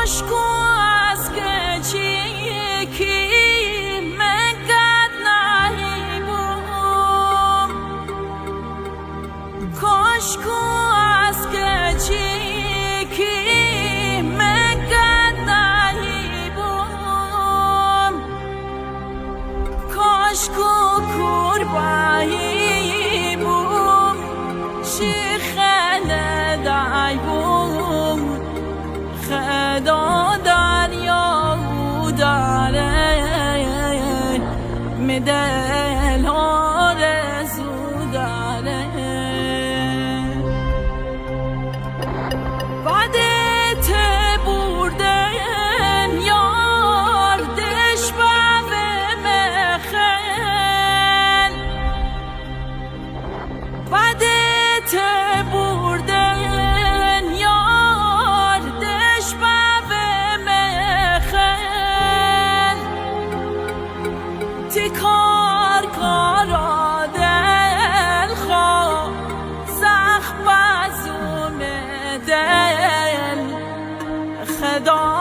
کشکو از کچیکی من قد نهیبم کشکو از کچیکی من قد نهیبم کشکو کرباییبم شیخنه دایبم خدا دریا داره مدل آرزو داره بعدت بردن یاردش به مخن بعدت بردن یاردش به مخن تکار کارا دل خواه زخم بزوم دل خدا